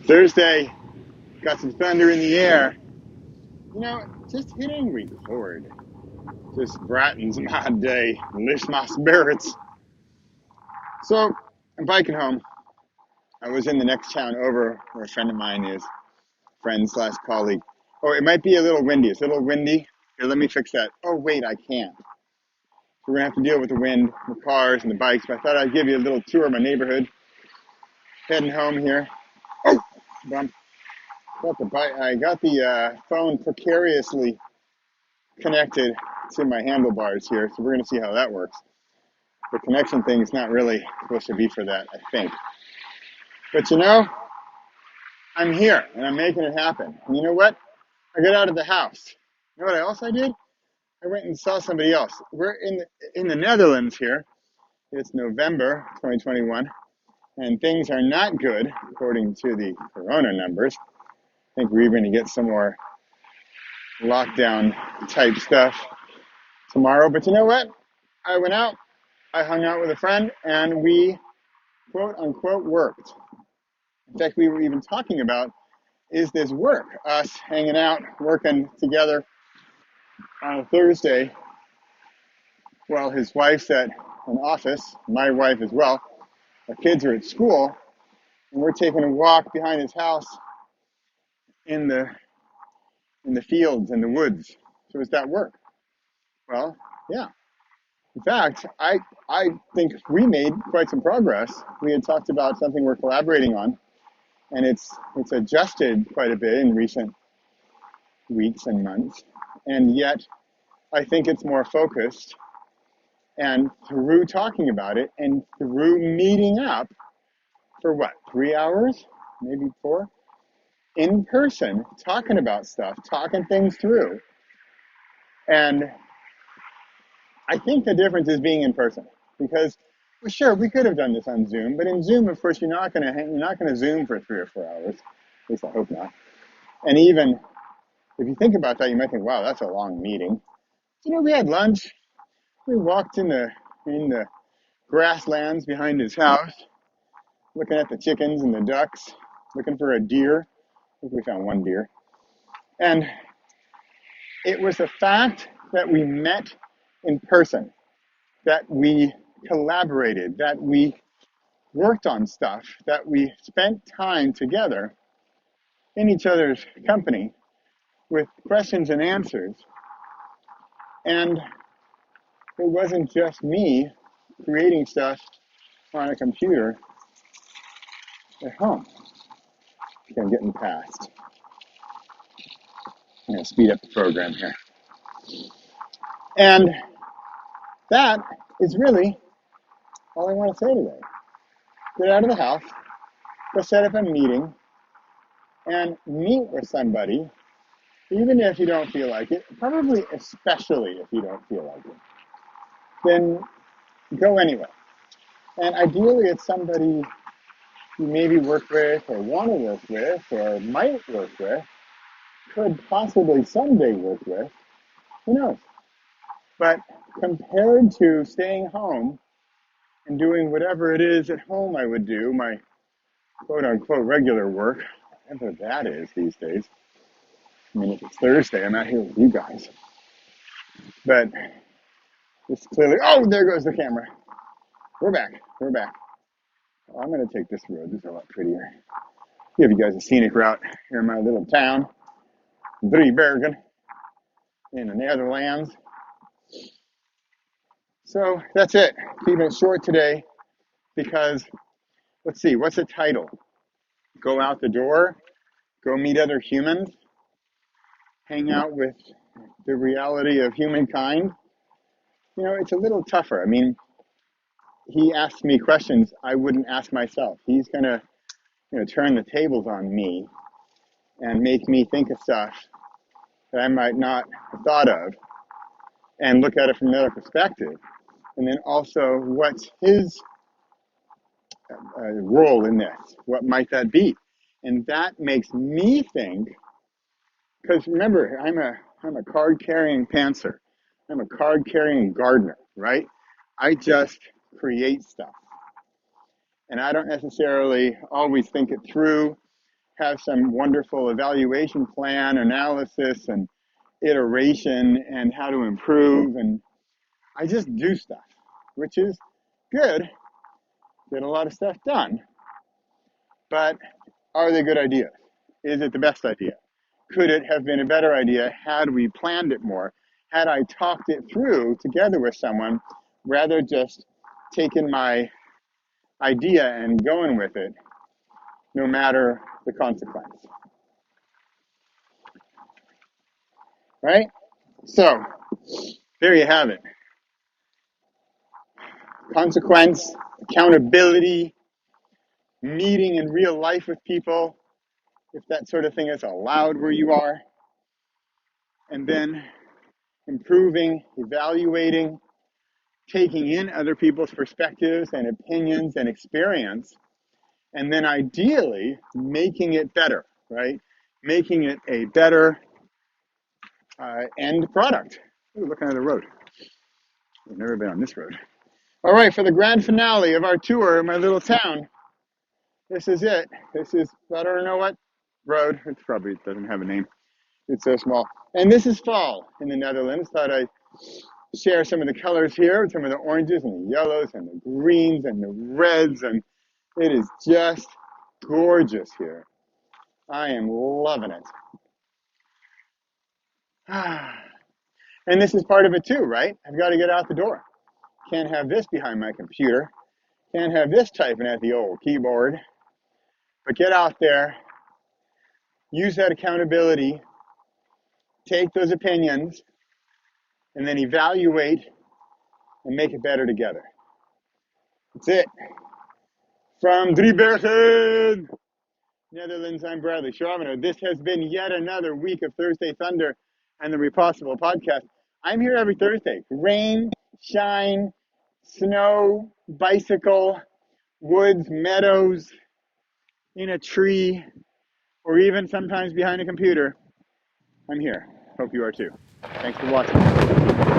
Thursday, got some thunder in the air. Just hitting record just brightens my day, lifts my spirits. So I'm biking home. I was in the next town over where a friend of mine is, friend slash colleague. Oh, it might be a little windy. It's a little windy. Here, let me fix that. Oh, wait, I can't. So we're gonna have to deal with the wind, the cars, and the bikes. But I thought I'd give you a little tour of my neighborhood. Heading home here. Oh, bump. Got the bike. I got the phone precariously connected to my handlebars here, so we're going to see how that works. The connection thing is not really supposed to be for that, I think. But I'm here and I'm making it happen. And you know what? I got out of the house. You know what else I did? I went and saw somebody else. We're in the Netherlands here. It's November 2021, and things are not good according to the corona numbers. I think we're going to get some more lockdown type stuff tomorrow. But you know what? I went out, I hung out with a friend, and we quote unquote worked. In fact, we were even talking about, is this work? Us hanging out, working together on a Thursday while his wife's at an office, my wife as well. Our kids are at school, and we're taking a walk behind his house in the fields and the woods. So is that work? Well, yeah. In fact, I think we made quite some progress. We had talked about something we're collaborating on, and it's adjusted quite a bit in recent weeks and months. And yet, I think it's more focused. And through talking about it and through meeting up for what, 3 hours, maybe 4, in person, talking about stuff, talking things through. And I think the difference is being in person, because well, sure, we could have done this on Zoom, but in Zoom, of course, you're not gonna Zoom for 3 or 4 hours. At least I hope not. And even if you think about that, you might think, wow, that's a long meeting. We had lunch. We walked in the grasslands behind his house, looking at the chickens and the ducks, looking for a deer. I think we found one deer. And it was the fact that we met in person, that we collaborated, that we worked on stuff, that we spent time together in each other's company with questions and answers. And it wasn't just me creating stuff on a computer at home. Okay, I'm getting past. I'm going to speed up the program here. And that is really all I want to say today. Get out of the house, go set up a meeting, and meet with somebody, even if you don't feel like it, probably especially if you don't feel like it. Then go anyway. And ideally, it's somebody you maybe work with, or want to work with, or might work with, could possibly someday work with. Who knows? But compared to staying home and doing whatever it is at home I would do, my quote unquote regular work, whatever that is these days. I mean, if it's Thursday, I'm out here with you guys. But it's clearly, oh, there goes the camera. We're back. I'm going to take this road. This is a lot prettier. Give you guys a scenic route here in my little town, Driebergen, in the Netherlands. So that's it. Keeping it short today because, let's see, what's the title? Go out the door, go meet other humans, hang out with the reality of humankind. It's a little tougher. I mean, he asks me questions I wouldn't ask myself. He's going to, turn the tables on me and make me think of stuff that I might not have thought of and look at it from another perspective. And then also, what's his role in this? What might that be? And that makes me think, because remember, I'm a card-carrying pantser. I'm a card-carrying gardener, right? I just create stuff. and I don't necessarily always think it through, have some wonderful evaluation plan, analysis, and iteration, and how to improve. And I just do stuff, which is good, get a lot of stuff done. But are they good ideas? Is it the best idea? Could it have been a better idea had we planned it more? Had I talked it through together with someone rather just taking my idea and going with it, no matter the consequence? Right? So, there you have it. Consequence, accountability, meeting in real life with people, if that sort of thing is allowed where you are, and then improving, evaluating, taking in other people's perspectives and opinions and experience, and then ideally making it better, right? Making it a better end product. Ooh, looking at the road. I've never been on this road. All right, for the grand finale of our tour in my little town, this is it. This is, I don't know what road. It probably doesn't have a name. It's so small. And this is fall in the Netherlands. Thought I'd share some of the colors here, some of the oranges and the yellows and the greens and the reds. And it is just gorgeous here. I am loving it. And this is part of it too, right? I've got to get out the door. Can't have this behind my computer. Can't have this typing at the old keyboard. But get out there, use that accountability, take those opinions, and then evaluate and make it better together. That's it. From Driebergen, Netherlands, I'm Bradley Schraviner. This has been yet another week of Thursday Thunder and the Repossible podcast. I'm here every Thursday. Rain, shine, snow, bicycle, woods, meadows, in a tree, or even sometimes behind a computer. I'm here. Hope you are too. Thanks for watching.